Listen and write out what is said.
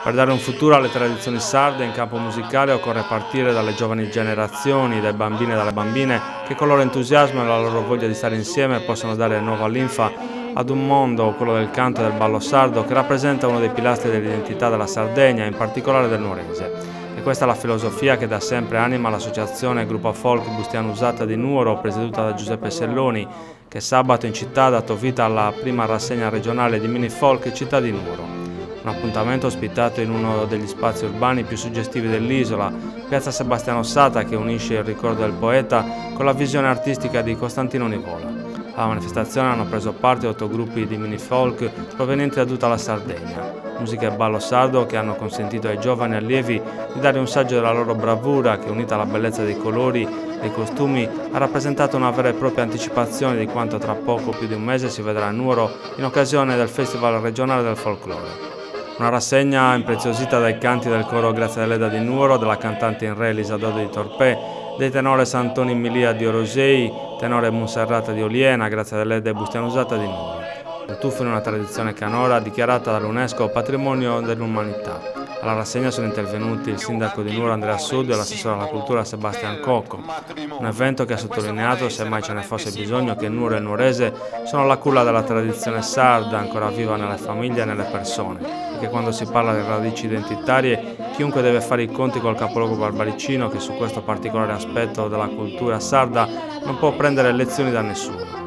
Per dare un futuro alle tradizioni sarde in campo musicale occorre partire dalle giovani generazioni, dai bambini e dalle bambine che con il loro entusiasmo e la loro voglia di stare insieme possono dare nuova linfa ad un mondo, quello del canto e del ballo sardo, che rappresenta uno dei pilastri dell'identità della Sardegna, in particolare del nuorese. E questa è la filosofia che da sempre anima l'associazione Gruppo Folk Bustiano Usata di Nuoro, presieduta da Giuseppe Selloni, che sabato in città ha dato vita alla prima rassegna regionale di mini folk Città di Nuoro. Un appuntamento ospitato in uno degli spazi urbani più suggestivi dell'isola, Piazza Sebastiano Sata, che unisce il ricordo del poeta con la visione artistica di Costantino Nivola. Alla manifestazione hanno preso parte 8 gruppi di mini folk provenienti da tutta la Sardegna, musica e ballo sardo che hanno consentito ai giovani allievi di dare un saggio della loro bravura che, unita alla bellezza dei colori e dei costumi, ha rappresentato una vera e propria anticipazione di quanto tra poco più di un mese si vedrà a Nuoro in occasione del Festival regionale del folklore. Una rassegna impreziosita dai canti del coro Grazia Deledda di Nuoro, della cantante in re Elisadodo di Torpè, dei tenore Santoni Milia di Orosei, tenore Monserrata di Oliena, Grazia Deledda e Bustiano Usata di Nuoro. Un tuffo in una tradizione canora dichiarata dall'UNESCO Patrimonio dell'Umanità. Alla rassegna sono intervenuti il sindaco di Nuoro Andrea Sudio e l'assessore alla cultura Sebastian Cocco. Un evento che ha sottolineato, se mai ce ne fosse bisogno, che Nuoro e il nuorese sono la culla della tradizione sarda, ancora viva nelle famiglie e nelle persone, e che quando si parla di radici identitarie chiunque deve fare i conti col capoluogo barbaricino, che su questo particolare aspetto della cultura sarda non può prendere lezioni da nessuno.